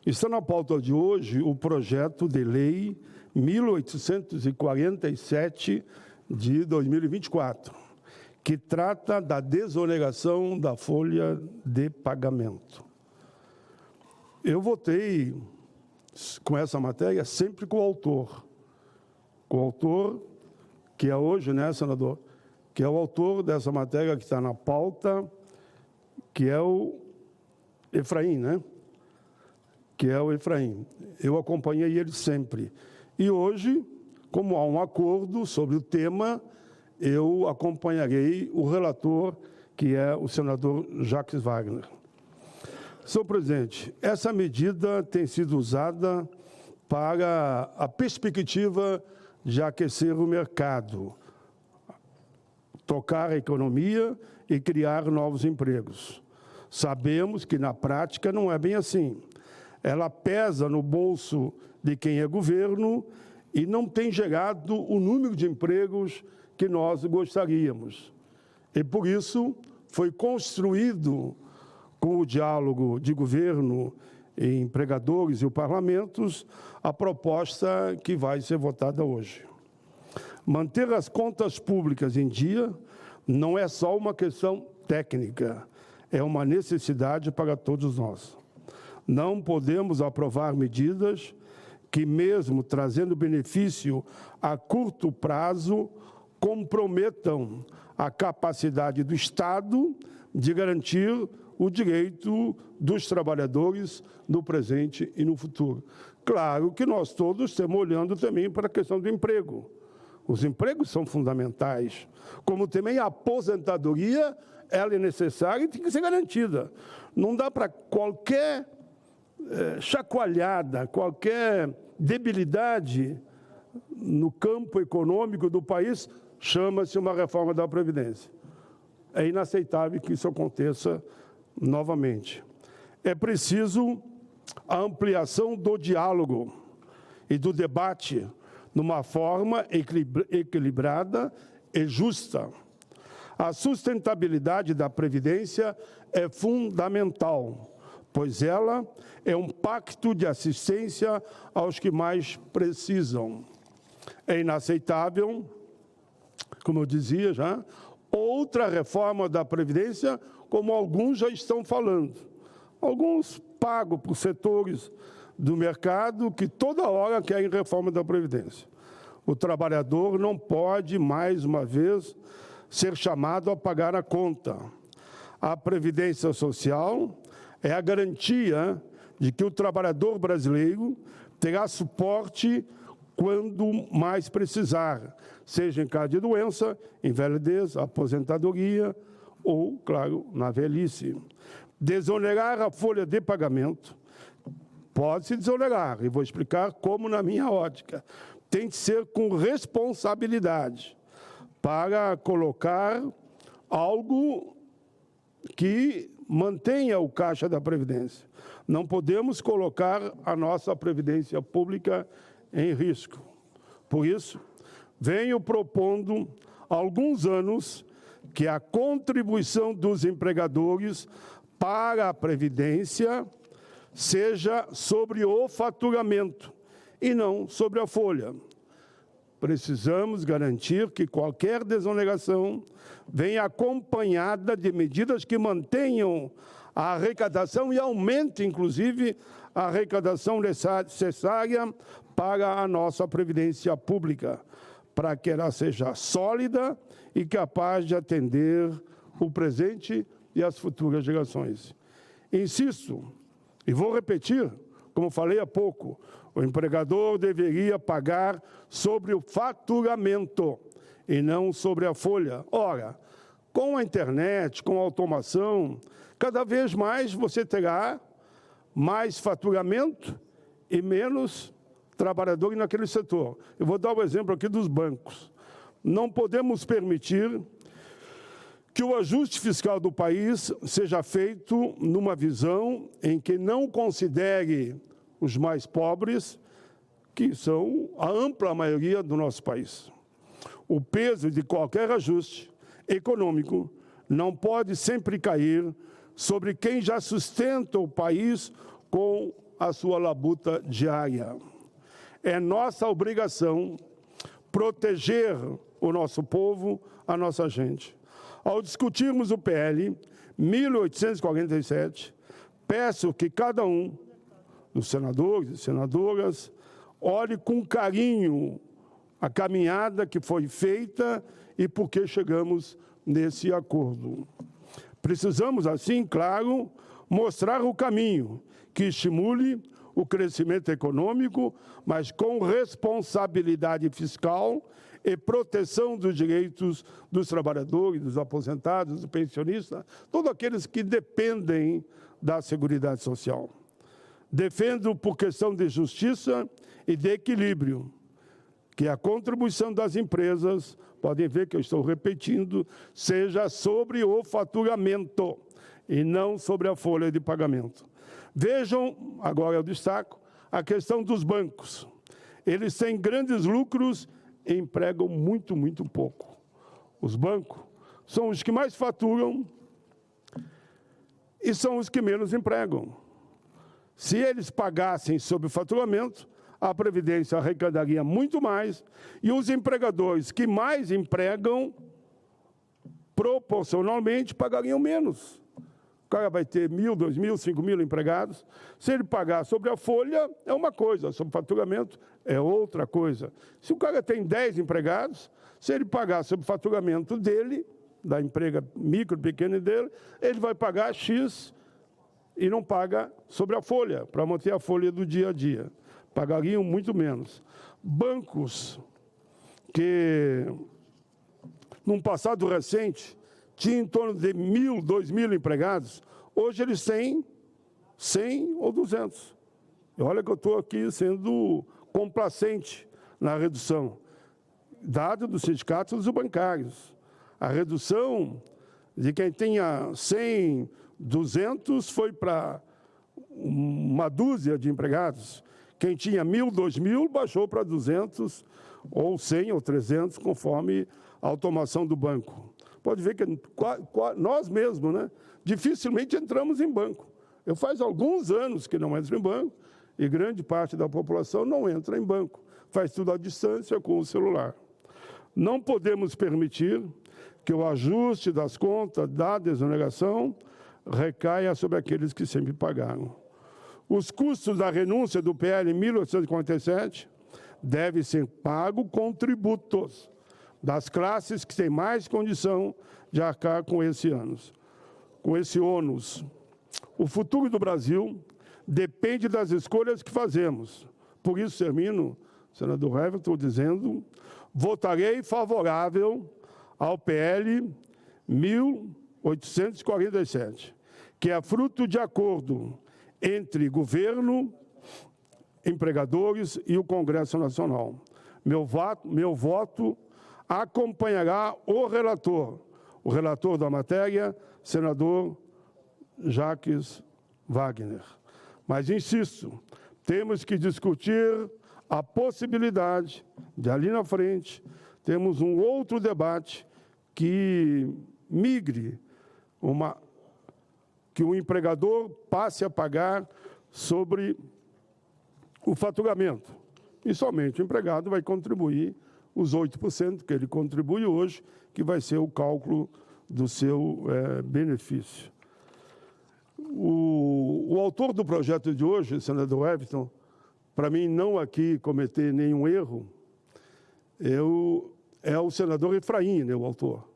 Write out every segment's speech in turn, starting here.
Está na pauta de hoje o projeto de lei 1847 de 2024, que trata da desoneração da folha de pagamento. Eu votei com essa matéria sempre com o autor. Com o autor, que é hoje, né, senador? Que é o autor dessa matéria que está na pauta, que é o Efraim, né? Que é o Efraim. Eu acompanhei ele sempre. E hoje, como há um acordo sobre o tema, eu acompanharei o relator, que é o senador Jacques Wagner. Senhor presidente, essa medida tem sido usada para a perspectiva de aquecer o mercado, tocar a economia e criar novos empregos. Sabemos que, na prática, não é bem assim. Ela pesa no bolso de quem é governo e não tem gerado o número de empregos que nós gostaríamos. E, por isso, foi construído, com o diálogo de governo e empregadores e o parlamento, a proposta que vai ser votada hoje. Manter as contas públicas em dia não é só uma questão técnica, é uma necessidade para todos nós. Não podemos aprovar medidas que, mesmo trazendo benefício a curto prazo, comprometam a capacidade do Estado de garantir o direito dos trabalhadores no presente e no futuro. Claro que nós todos estamos olhando também para a questão do emprego. Os empregos são fundamentais, como também a aposentadoria, ela é necessária e tem que ser garantida. Não dá para qualquer chacoalhada, qualquer debilidade no campo econômico do país, chama-se uma reforma da Previdência. É inaceitável que isso aconteça novamente. É preciso a ampliação do diálogo e do debate numa forma equilibrada e justa. A sustentabilidade da Previdência é fundamental, pois ela é um pacto de assistência aos que mais precisam. É inaceitável, como eu dizia já, outra reforma da Previdência, como alguns já estão falando. Alguns pagam por setores do mercado que toda hora querem reforma da Previdência. O trabalhador não pode, mais uma vez, ser chamado a pagar a conta. A Previdência Social é a garantia de que o trabalhador brasileiro terá suporte quando mais precisar, seja em caso de doença, invalidez, aposentadoria ou, claro, na velhice. Desonerar a folha de pagamento pode-se desonerar, e vou explicar como na minha ótica. Tem que ser com responsabilidade para colocar algo que mantenha o caixa da Previdência. Não podemos colocar a nossa Previdência Pública em risco. Por isso, venho propondo há alguns anos que a contribuição dos empregadores para a Previdência seja sobre o faturamento e não sobre a folha. Precisamos garantir que qualquer desoneração venha acompanhada de medidas que mantenham a arrecadação e aumentem, inclusive, a arrecadação necessária para a nossa Previdência Pública, para que ela seja sólida e capaz de atender o presente e as futuras gerações. Insisto, e vou repetir, como falei há pouco, o empregador deveria pagar sobre o faturamento e não sobre a folha. Ora, com a internet, com a automação, cada vez mais você terá mais faturamento e menos trabalhador naquele setor. Eu vou dar o exemplo aqui dos bancos. Não podemos permitir que o ajuste fiscal do país seja feito numa visão em que não considere os mais pobres, que são a ampla maioria do nosso país. O peso de qualquer ajuste econômico não pode sempre cair sobre quem já sustenta o país com a sua labuta diária. É nossa obrigação proteger o nosso povo, a nossa gente. Ao discutirmos o PL 1847, peço que cada um dos senadores e senadoras olhe com carinho a caminhada que foi feita e por que chegamos nesse acordo. Precisamos, assim, claro, mostrar o caminho que estimule o crescimento econômico, mas com responsabilidade fiscal e proteção dos direitos dos trabalhadores, dos aposentados, dos pensionistas, todos aqueles que dependem da Seguridade Social. Defendo, por questão de justiça e de equilíbrio, que a contribuição das empresas, podem ver que eu estou repetindo, seja sobre o faturamento e não sobre a folha de pagamento. Vejam, agora eu destaco, a questão dos bancos. Eles têm grandes lucros e empregam muito, muito pouco. Os bancos são os que mais faturam e são os que menos empregam. Se eles pagassem sobre o faturamento, a Previdência arrecadaria muito mais e os empregadores que mais empregam, proporcionalmente, pagariam menos. O cara vai ter 1.000, 2.000, 5.000 empregados. Se ele pagar sobre a folha, é uma coisa, sobre o faturamento é outra coisa. Se o cara tem 10 empregados, se ele pagar sobre o faturamento dele, da empresa micro, pequena dele, ele vai pagar X e não paga sobre a folha, para manter a folha do dia a dia. Pagariam muito menos. Bancos que, num passado recente, tinham em torno de 1.000, 2.000 empregados, hoje eles têm 100 ou 200. E olha que eu estou aqui sendo complacente na redução, dado dos sindicatos bancários. A redução de quem tinha 100, 200 foi para uma dúzia de empregados. Quem tinha 1.000, 2.000 baixou para 200, ou 100 ou 300, conforme a automação do banco. Pode ver que nós mesmos, né, dificilmente entramos em banco. Eu faz alguns anos que não entro em banco e grande parte da população não entra em banco. Faz tudo à distância com o celular. Não podemos permitir que o ajuste das contas da desoneração recaia sobre aqueles que sempre pagaram. Os custos da renúncia do PL 1847 devem ser pagos com tributos das classes que têm mais condição de arcar com esse ônus. O futuro do Brasil depende das escolhas que fazemos. Por isso, termino, senador Everton, dizendo, votarei favorável ao PL 1847, que é fruto de acordo entre governo, empregadores e o Congresso Nacional. Meu voto acompanhará o relator da matéria, senador Jacques Wagner. Mas, insisto, temos que discutir a possibilidade de, ali na frente, termos um outro debate que migre, que o empregador passe a pagar sobre o faturamento. E somente o empregado vai contribuir os 8% que ele contribui hoje, que vai ser o cálculo do seu benefício. O autor do projeto de hoje, senador Everton, para mim não aqui cometer nenhum erro, é o senador Efraim, né, o autor.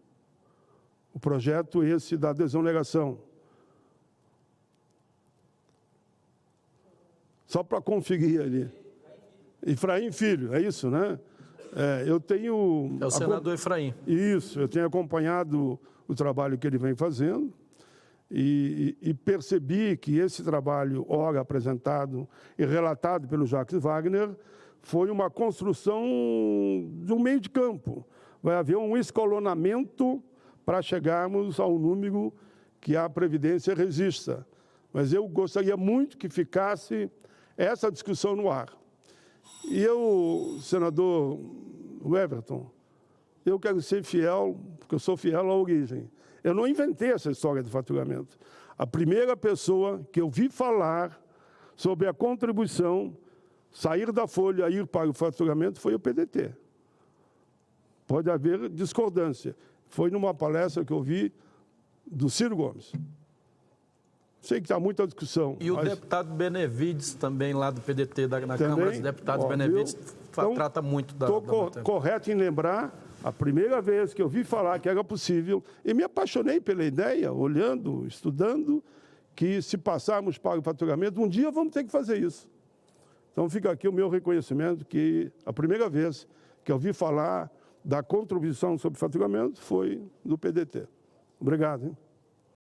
O projeto esse da desoneração. Só para conferir ali. Efraim Filho, é isso, né? Eu tenho... É o senador Efraim. Isso, eu tenho acompanhado o trabalho que ele vem fazendo e percebi que esse trabalho, ora apresentado e relatado pelo Jacques Wagner, foi uma construção de um meio de campo. Vai haver um escalonamento para chegarmos ao número que a Previdência resista. Mas eu gostaria muito que ficasse essa discussão no ar. E eu, senador Everton, eu quero ser fiel, porque eu sou fiel à origem. Eu não inventei essa história de faturamento. A primeira pessoa que eu vi falar sobre a contribuição, sair da folha e ir para o faturamento, foi o PDT. Pode haver discordância. Foi numa palestra que eu vi do Ciro Gomes. Sei que está muita discussão. E o deputado Benevides, também lá do PDT, na Câmara dos Deputados, Benevides, então, trata muito da Estou matéria. correto em lembrar a primeira vez que eu vi falar que era possível, e me apaixonei pela ideia, olhando, estudando, que se passarmos para o faturamento, um dia vamos ter que fazer isso. Então fica aqui o meu reconhecimento que a primeira vez que eu vi falar da contribuição sobre faturamento foi do PDT. Obrigado, hein?